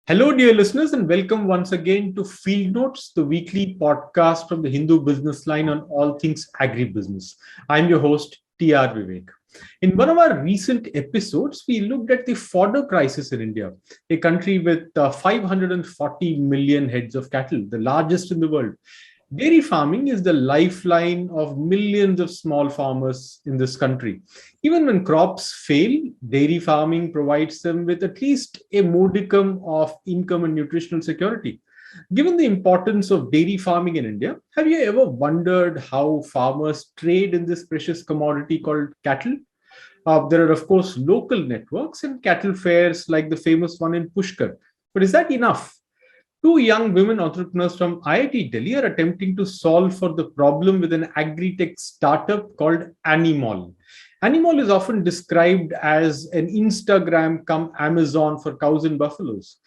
Hello, dear listeners, and welcome once again to Field Notes, the weekly podcast from the Hindu Business Line on all things agribusiness. I'm your host, TR Vivek. In one of our recent episodes, we looked at the fodder crisis in India, a country with 540 million heads of cattle, the largest in the world. Dairy farming is the lifeline of millions of small farmers in this country. Even when crops fail, dairy farming provides them with at least a modicum of income and nutritional security. Given the importance of dairy farming in India, have you ever wondered how farmers trade in this precious commodity called cattle? There are, of course, local networks and cattle fairs like the famous one in Pushkar. But is that enough? Two young women entrepreneurs from IIT Delhi are attempting to solve for the problem with an agritech startup called Animal. Animal is often described as an Instagram come Amazon for cows and buffaloes.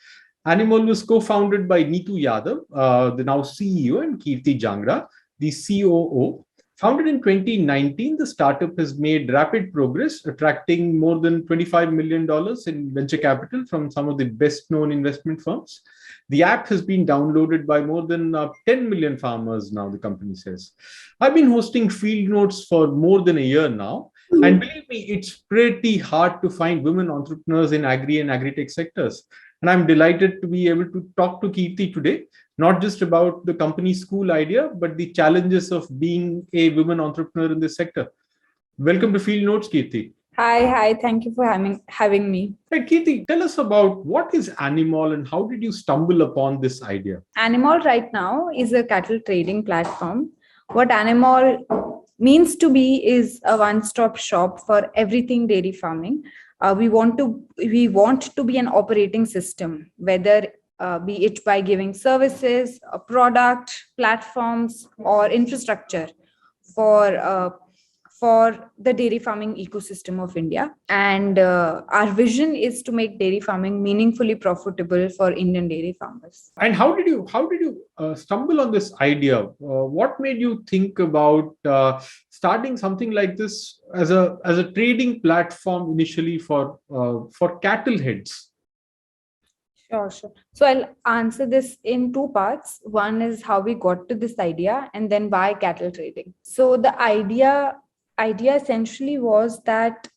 Animal was co-founded by Neetu Yadav, the now CEO, and Kirti Jangra, the COO. Founded in 2019, the startup has made rapid progress, attracting more than $25 million in venture capital from some of the best known investment firms. The app has been downloaded by more than 10 million farmers now, the company says. I've been hosting field notes for more than a year now. And believe me, it's pretty hard to find women entrepreneurs in agri and agri-tech sectors. And I'm delighted to be able to talk to Kirti today, not just about the company school idea, but the challenges of being a woman entrepreneur in this sector. Welcome to Field Notes, Kirti. Hi. Thank you for having me. Hey, Kirti, tell us about what is Animal and how did you stumble upon this idea? Animal right now is a cattle trading platform. What Animal means to be is a one-stop shop for everything dairy farming. We want to be an operating system, whether be it by giving services, a product, platforms, or infrastructure for for the dairy farming ecosystem of India. And our vision is to make dairy farming meaningfully profitable for Indian dairy farmers. And how did you stumble on this idea? What made you think about starting something like this as a trading platform initially for cattle heads? Sure. So I'll answer this in two parts. One is how we got to this idea, and then why cattle trading. So the idea essentially was that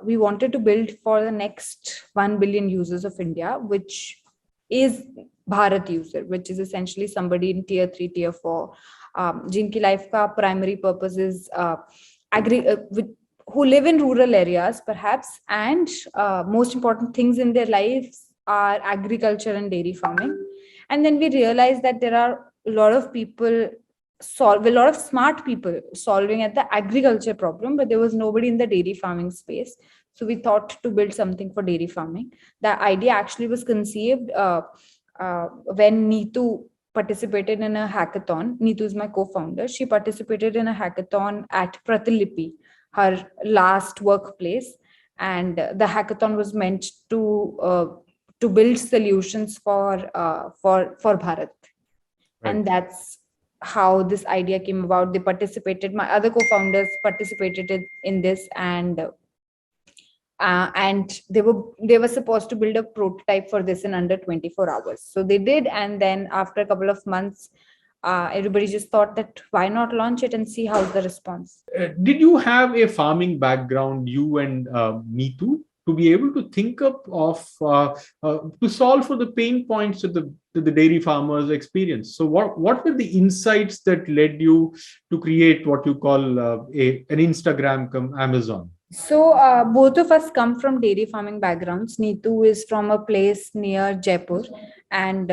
we wanted to build for the next 1 billion users of India, which is Bharat user, which is essentially somebody in tier 3, tier 4, जिनकी life का primary purpose is who live in rural areas perhaps, and most important things in their lives are agriculture and dairy farming. And then we realized that there are a lot of smart people solving at the agriculture problem, but there was nobody in the dairy farming space. So we thought to build something for dairy farming. The idea actually was conceived when Neetu participated in a hackathon. Neetu is my co-founder. She participated in a hackathon at Pratilipi, her last workplace. And the hackathon was meant to build solutions for Bharat. Right. And that's how this idea came about. They participated, my other co-founders participated in this, and they were supposed to build a prototype for this in under 24 hours. So they did, and then after a couple of months, everybody just thought that why not launch it and see how's the response. Did you have a farming background, you and Neetu, to be able to think up of to solve for the pain points that the dairy farmers experience? So what were the insights that led you to create what you call an Instagram come Amazon? So both of us come from dairy farming backgrounds. Neetu is from a place near Jaipur, and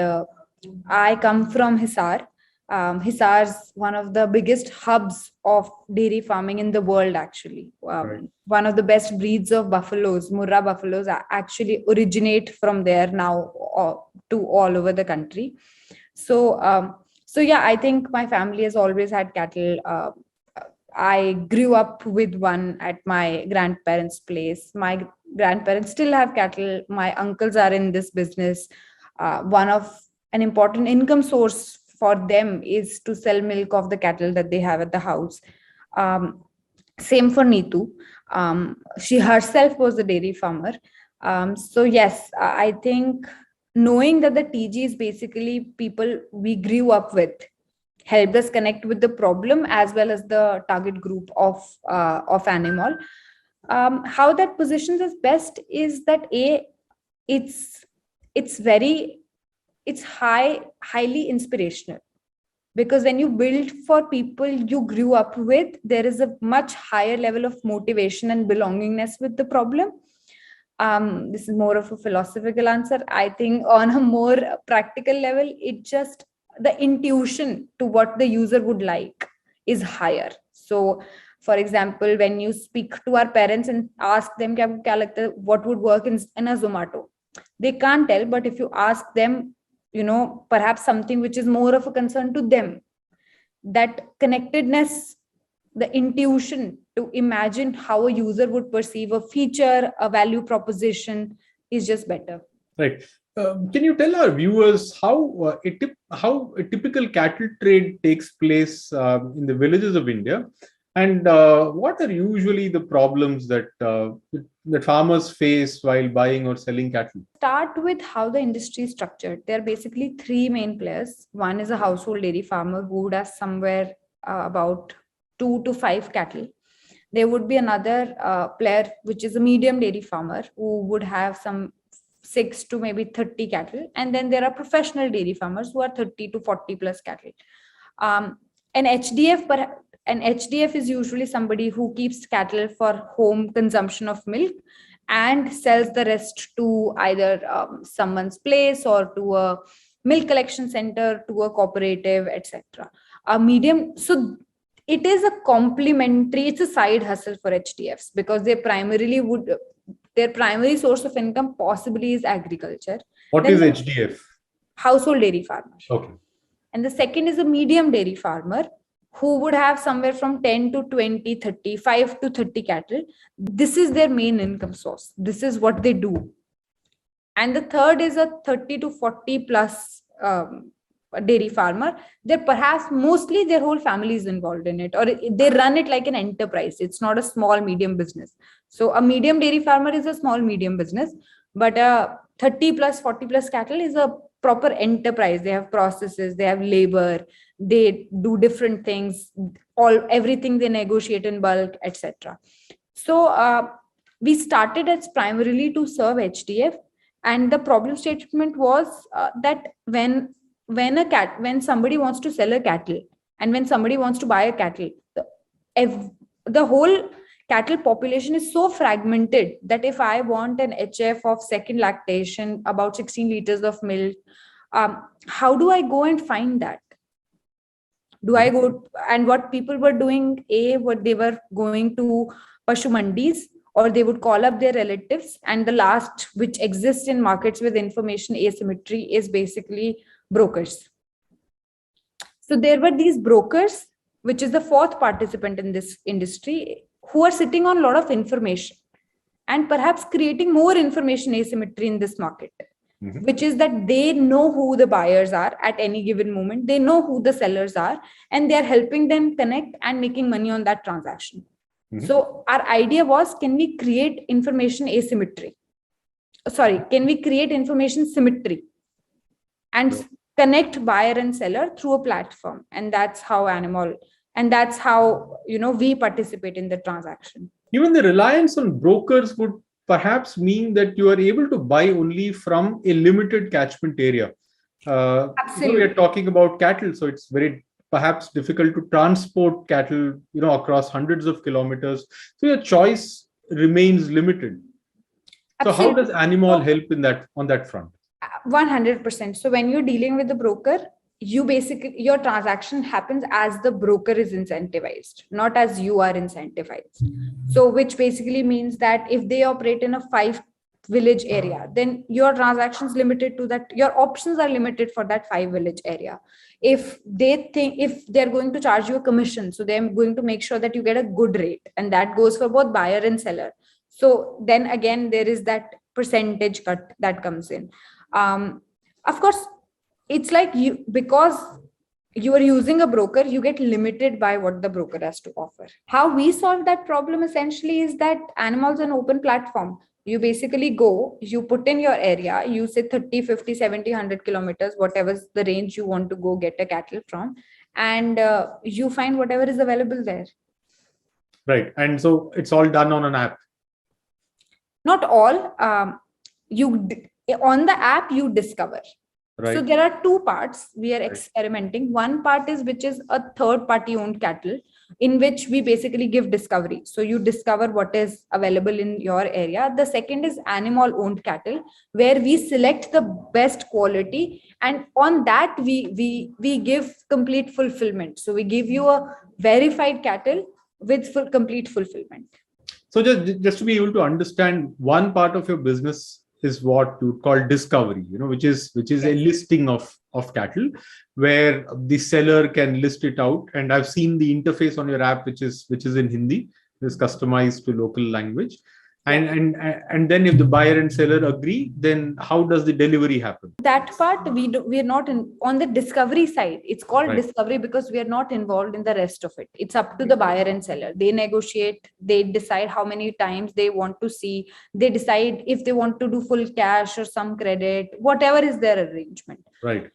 I come from Hisar. Hisar is one of the biggest hubs of dairy farming in the world, actually. Right. One of the best breeds of buffaloes, Murrah buffaloes, actually originate from there now to all over the country. So yeah, I think my family has always had cattle. I grew up with one at my grandparents' place. My grandparents still have cattle. My uncles are in this business. One of an important income source for them is to sell milk of the cattle that they have at the house. Same for Neetu. She herself was a dairy farmer. So yes, I think knowing that the TG is basically people we grew up with, helped us connect with the problem as well as the target group of animal. How that positions us best is that it's it's very it's highly inspirational, because when you build for people you grew up with, there is a much higher level of motivation and belongingness with the problem. This is more of a philosophical answer. I think on a more practical level, it just the intuition to what the user would like is higher. So for example, when you speak to our parents and ask them what would work in a Zomato, they can't tell. But if you ask them, perhaps something which is more of a concern to them, that connectedness, the intuition to imagine how a user would perceive a feature, a value proposition is just better. Right. Can you tell our viewers how a typical cattle trade takes place in the villages of India, and what are usually the problems that farmers face while buying or selling cattle? Start with how the industry is structured. There are basically three main players. One is a household dairy farmer who would have somewhere about 2 to 5 cattle. There would be another player, which is a medium dairy farmer who would have some 6 to maybe 30 cattle. And then there are professional dairy farmers who are 30 to 40 plus cattle. An HDF is usually somebody who keeps cattle for home consumption of milk and sells the rest to either someone's place or to a milk collection center, to a cooperative, etc. A medium, so it is a complementary, it's a side hustle for HDFs, because their primary source of income possibly is agriculture. What is HDF? Household dairy farmer. Okay. And the second is a medium dairy farmer who would have somewhere from 10 to 20, 30, 5 to 30 cattle. This is their main income source. This is what they do. And the third is a 30 to 40 plus dairy farmer. They're perhaps mostly their whole family is involved in it, or they run it like an enterprise. It's not a small medium business. So a medium dairy farmer is a small medium business, but a 30 plus 40 plus cattle is a proper enterprise. They have processes, they have labor, they do different things, everything they negotiate in bulk, etc. So we started as primarily to serve HDF, and the problem statement was that when somebody wants to sell a cattle and when somebody wants to buy a cattle, the whole cattle population is so fragmented that if I want an HF of second lactation, about 16 liters of milk, how do I go and find that? Do I go, and what people were doing, what they were going to Pashu Mandis, or they would call up their relatives. And the last, which exists in markets with information asymmetry, is basically brokers. So there were these brokers, which is the fourth participant in this industry, who are sitting on a lot of information and perhaps creating more information asymmetry in this market, which is that they know who the buyers are at any given moment. They know who the sellers are, and they're helping them connect and making money on that transaction. So our idea was, can we create information asymmetry? Can we create information symmetry and connect buyer and seller through a platform? And that's how we participate in the transaction. Even the reliance on brokers would perhaps mean that you are able to buy only from a limited catchment area. Absolutely. We are talking about cattle, so it's very perhaps difficult to transport cattle, across hundreds of kilometers. So your choice remains limited. So how does Animal help on that front? 100%. So when you're dealing with the broker, your transaction happens as the broker is incentivized, not as you are incentivized. So which basically means that if they operate in a 5 village area, then your transactions limited to that, your options are limited for that 5 village area. If they're going to charge you a commission, so they're going to make sure that you get a good rate, and that goes for both buyer and seller. So then again, there is that percentage cut that comes in. Of course, it's like because you are using a broker, you get limited by what the broker has to offer. How we solve that problem essentially is that Animal's an open platform. You basically go, you put in your area, you say 30, 50, 70, 100 kilometers, whatever's the range you want to go get a cattle from, and you find whatever is available there. Right. And so it's all done on an app. Not all. On the app, you discover. Right. So there are two parts we are experimenting. One part is which is a third party owned cattle, in which we basically give discovery. So you discover what is available in your area. The second is animal owned cattle, where we select the best quality, and on that we give complete fulfillment. So we give you a verified cattle with complete fulfillment. So just to be able to understand, one part of your business is what you call discovery, which is a listing of cattle, where the seller can list it out. And I've seen the interface on your app, which is in Hindi, is customized to local language. And then if the buyer and seller agree, then how does the delivery happen? That part we are not on the discovery side. It's called discovery because we are not involved in the rest of it. It's up to the buyer and seller. They negotiate, they decide how many times they want to see, they decide if they want to do full cash or some credit, whatever is their arrangement. Right.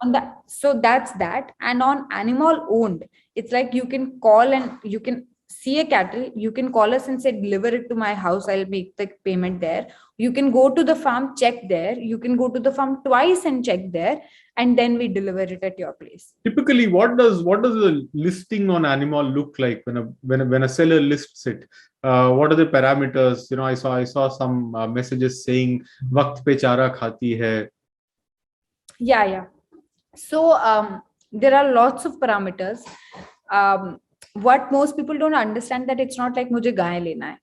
So that's that. And on animal owned, it's like you can call and you can see a cattle, you can call us and say, deliver it to my house, I'll make the payment there. You can go to the farm, check there. You can go to the farm twice and check there, and then we deliver it at your place. Typically, what does the listing on animal look like when a seller lists it? What are the parameters? I saw some messages saying "Waqt pe chara khati hai." Yeah. So there are lots of parameters. What most people don't understand, that it's not like mujhe gaye lena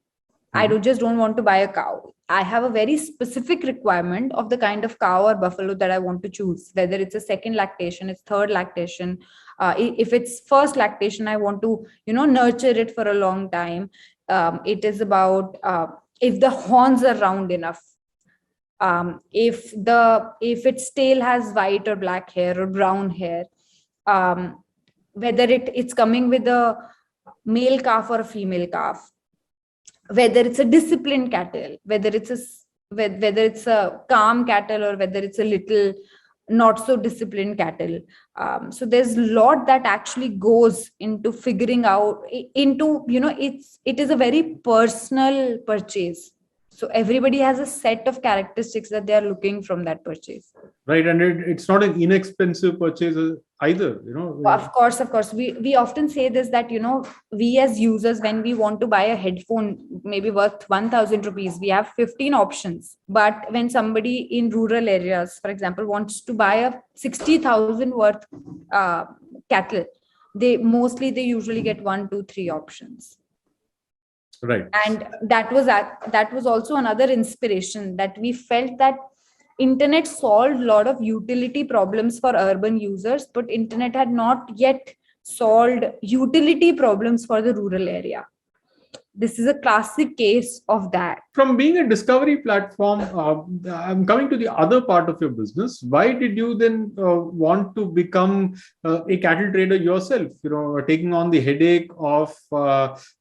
hai. I just don't want to buy a cow. I have a very specific requirement of the kind of cow or buffalo that I want to choose, whether it's a second lactation, it's third lactation. If it's first lactation, I want to, nurture it for a long time. It is about if the horns are round enough. If its tail has white or black hair or brown hair, whether it's coming with a male calf or a female calf, whether it's a disciplined cattle, whether it's a calm cattle, or whether it's a little not so disciplined cattle. So there's a lot that actually goes into figuring out into, it is a very personal purchase. So everybody has a set of characteristics that they are looking from that purchase. Right. And it's not an inexpensive purchase either, Of course. We often say this, that, we as users, when we want to buy a headphone, maybe worth 1,000 rupees, we have 15 options. But when somebody in rural areas, for example, wants to buy a 60,000 worth cattle, they usually get 1, 2, 3 options. Right. And that was also another inspiration, that we felt that internet solved a lot of utility problems for urban users, but internet had not yet solved utility problems for the rural area. This is a classic case of that. From being a discovery platform, I'm coming to the other part of your business. Why did you then want to become a cattle trader yourself? Taking on the headache of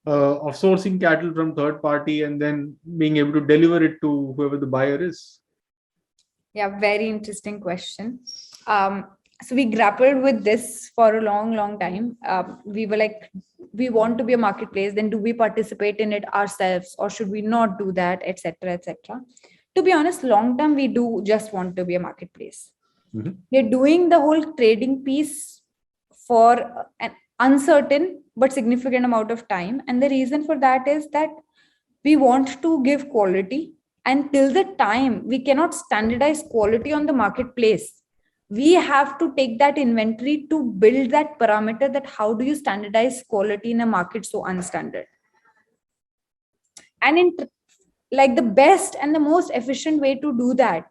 sourcing cattle from third party and then being able to deliver it to whoever the buyer is. Yeah, very interesting question. So we grappled with this for a long time. We were like, we want to be a marketplace, then do we participate in it ourselves, or should we not do that, etc. To be honest, long term, we do just want to be a marketplace. Mm-hmm. We're doing the whole trading piece for an uncertain but significant amount of time. And the reason for that is that we want to give quality, and till the time we cannot standardize quality on the marketplace, we have to take that inventory to build that parameter, that how do you standardize quality in a market so unstandard. And the best and the most efficient way to do that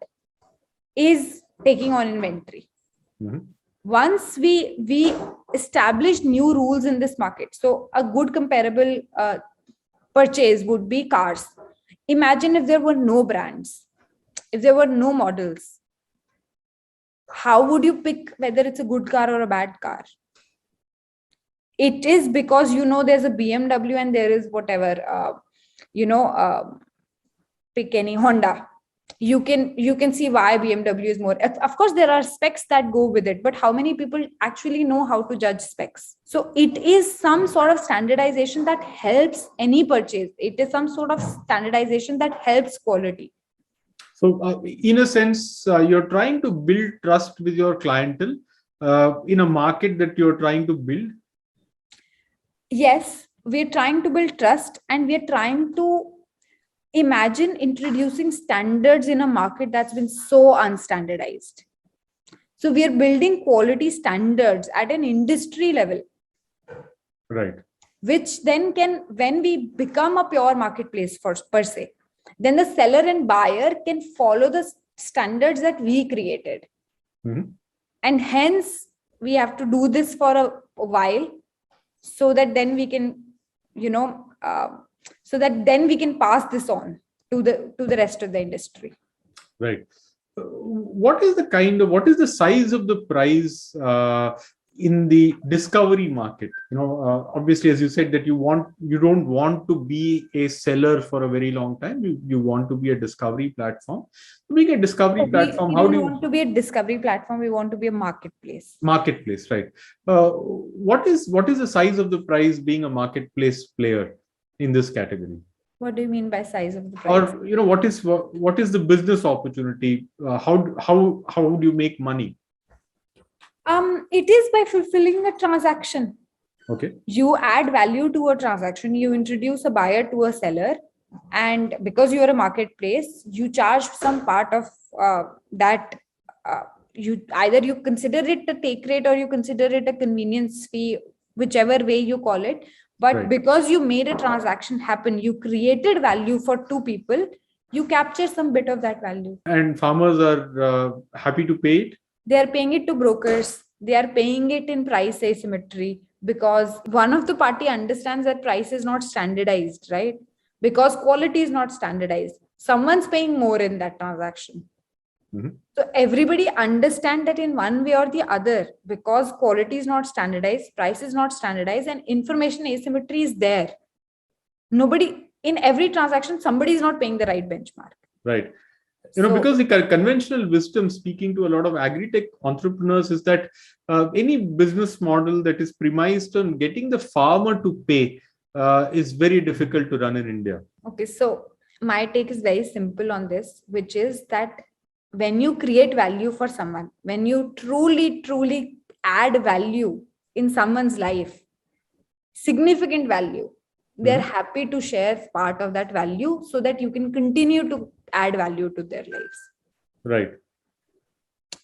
is taking on inventory. Mm-hmm. Once we establish new rules in this market, so a good comparable purchase would be cars. Imagine if there were no brands, if there were no models, how would you pick whether it's a good car or a bad car? It is because, there's a BMW and there is whatever, pick any Honda. You can see why BMW is more. Of course, there are specs that go with it, but how many people actually know how to judge specs? So it is some sort of standardization that helps any purchase. It is some sort of standardization that helps quality. So, in a sense, you're trying to build trust with your clientele in a market that you're trying to build. Yes, we're trying to build trust, and we're trying to imagine introducing standards in a market that's been so unstandardized. So we are building quality standards at an industry level. Right. Which then can, when we become a pure marketplace per se, then the seller and buyer can follow the standards that we created. Mm-hmm. And hence we have to do this for a while, so that then we can, so that then we can pass this on to the rest of the industry. Right. What is the size of the prize in the discovery market? Obviously, as you said, that you don't want to be a seller for a very long time. You want to be a discovery platform. Being a discovery platform, we don't want to be a discovery platform. We want to be a marketplace. Marketplace, right? What is the size of the prize being a marketplace player in this category? What do you mean by size of the price? Or what is the business opportunity? How do you make money? It is by fulfilling a transaction. Okay. You add value to a transaction. You introduce a buyer to a seller, and because you are a marketplace, you charge some part of that. You consider it a take rate, or you consider it a convenience fee, whichever way you call it. But right, because you made a transaction happen, you created value for two people, you capture some bit of that value. And farmers are happy to pay it? They are paying it to brokers. They are paying it in price asymmetry, because one of the party understands that price is not standardized, right? Because quality is not standardized. Someone's paying more in that transaction. Mm-hmm. So everybody understand that in one way or the other, because quality is not standardized, price is not standardized, and information asymmetry is there. Nobody, in every transaction, somebody is not paying the right benchmark. Right. Because the conventional wisdom, speaking to a lot of agritech entrepreneurs, is that any business model that is premised on getting the farmer to pay is very difficult to run in India. Okay, so my take is very simple on this, which is that when you create value for someone, when you truly add value in someone's life, significant value, they're happy to share part of that value, so that you can continue to add value to their lives. Right.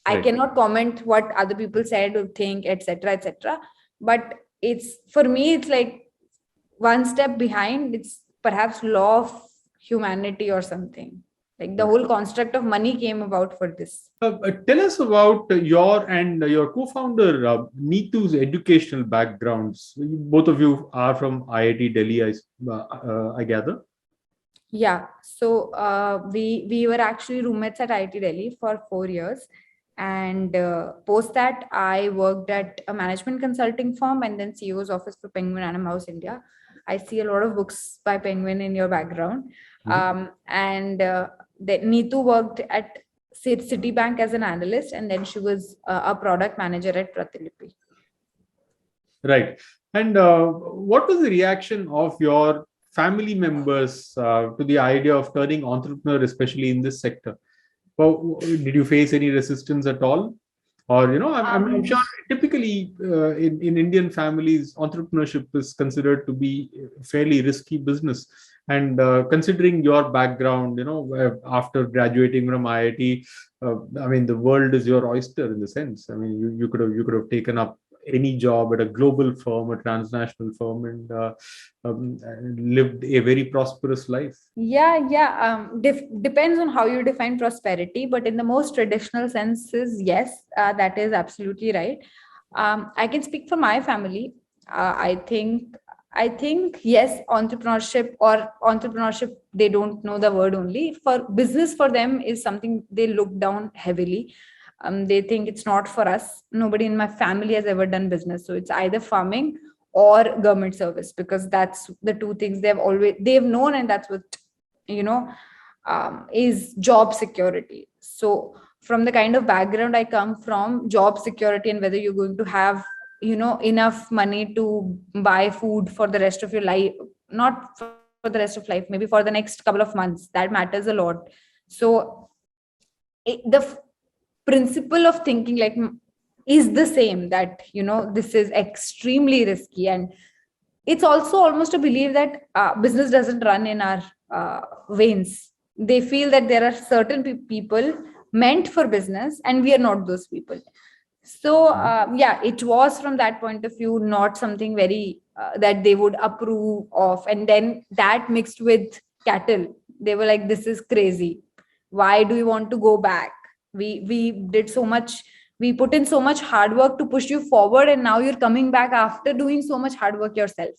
I cannot comment what other people said or think, etc. But for me, it's like one step behind. It's perhaps law of humanity or something. Like the whole construct of money came about for this. Tell us about your co-founder Neetu's educational backgrounds. Both of you are from IIT Delhi, I gather. Yeah. So we were actually roommates at IIT Delhi for 4 years. And post that, I worked at a management consulting firm and then CEO's office for Penguin Random House India. I see a lot of books by Penguin in your background. Neetu worked at Citibank as an analyst, and then she was a product manager at Pratilipi. Right. And what was the reaction of your family members to the idea of turning entrepreneur, especially in this sector? Well, did you face any resistance at all? Or, I'm sure typically in Indian families, entrepreneurship is considered to be a fairly risky business. And considering your background, after graduating from IIT, the world is your oyster in the sense. You could have taken up any job at a global firm, a transnational firm, and lived a very prosperous life. Yeah. Depends on how you define prosperity, but in the most traditional senses, yes, that is absolutely right. I can speak for my family. I think yes, entrepreneurship, they don't know the word only. For business, for them is something they look down heavily. They think it's not for us. Nobody in my family has ever done business. So it's either farming or government service, because that's the two things they've known, and that's what, is job security. So from the kind of background I come from, job security and whether you're going to have, enough money to buy food for the rest of your life, not for the rest of life, maybe for the next couple of months, that matters a lot. So principle of thinking like is the same, that this is extremely risky, and it's also almost a belief that business doesn't run in our veins. They feel that there are certain people meant for business and we are not those people. So yeah, it was from that point of view not something very that they would approve of. And then that mixed with cattle, they were like, this is crazy, why do you want to go back? We did so much, we put in so much hard work to push you forward, and now you're coming back after doing so much hard work yourself.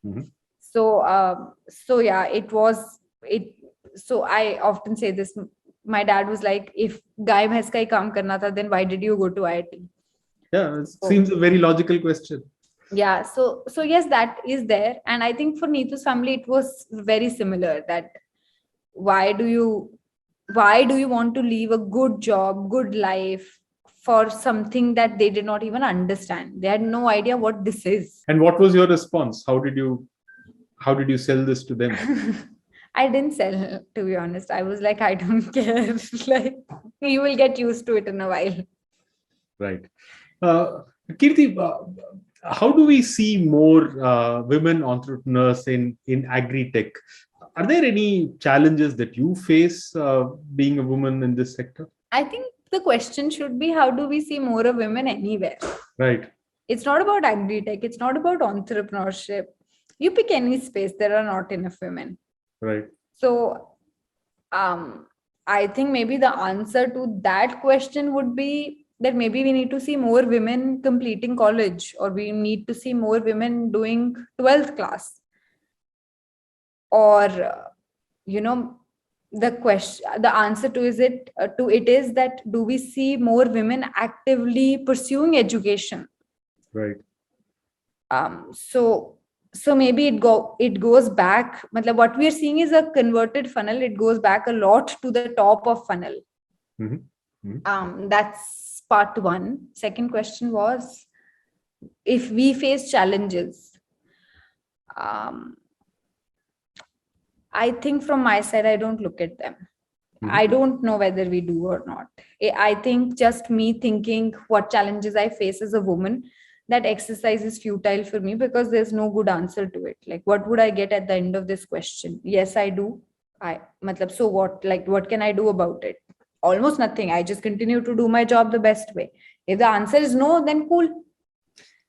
Mhm. So yeah, it was it. So I often say this, my dad was like, if guy bhais ka hi kaam karna tha, then why did you go to IIT? Yeah, it seems a very logical question. Yeah, so yes, that is there. And I think for Neetu's family it was very similar, that why do you want to leave a good job, good life, for something that they did not even understand? They had no idea what this is. And what was your response? How did you sell this to them? I didn't sell, to be honest. I was like, I don't care. Like, you will get used to it in a while. Right. Kirti, how do we see more women entrepreneurs in agritech? Are there any challenges that you face being a woman in this sector? I think the question should be, how do we see more of women anywhere? Right. It's not about agritech. It's not about entrepreneurship. You pick any space, there are not enough women. Right. So I think maybe the answer to that question would be that maybe we need to see more women completing college, or we need to see more women doing 12th class. Or, the answer to it is that, do we see more women actively pursuing education? Right. So maybe it goes back. What we are seeing is a converted funnel. It goes back a lot to the top of funnel. Mm-hmm. Mm-hmm. That's part one. Second question was, if we face challenges. I think from my side, I don't look at them. Mm-hmm. I don't know whether we do or not. I think just me thinking what challenges I face as a woman, that exercise is futile for me, because there's no good answer to it. Like, what would I get at the end of this question? Yes, I do. So what? Like, what can I do about it? Almost nothing. I just continue to do my job the best way. If the answer is no, then cool.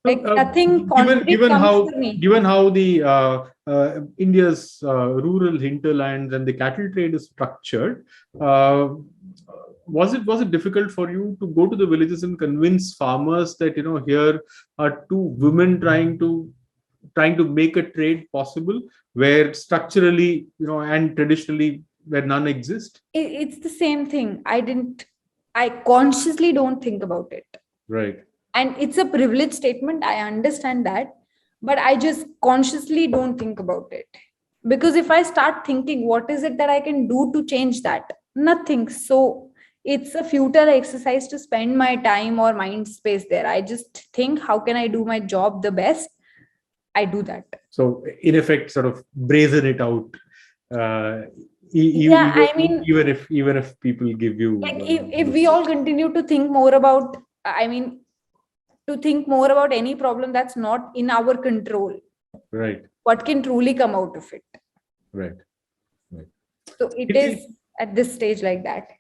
Like, nothing concrete comes to me. Given how the India's rural hinterlands and the cattle trade is structured, was it difficult for you to go to the villages and convince farmers that here are two women trying to make a trade possible, where structurally and traditionally where none exist? It's the same thing. I consciously don't think about it. Right. And it's a privilege statement, I understand that, but I just consciously don't think about it. Because if I start thinking, what is it that I can do to change that? Nothing. So it's a futile exercise to spend my time or mind space there. I just think, how can I do my job the best? I do that. So in effect, sort of brazen it out. Even if people give you, like, if we all continue to think more about, to think more about any problem that's not in our control, right, what can truly come out of it? Right. So it is at this stage like that.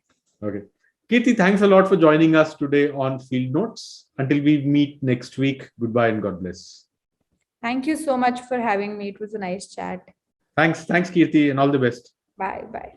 Okay. Kirti, thanks a lot for joining us today on Field Notes. Until we meet next week, goodbye and God bless. Thank you so much for having me. It was a nice chat. Thanks, Kirti, and all the best. Bye. Bye.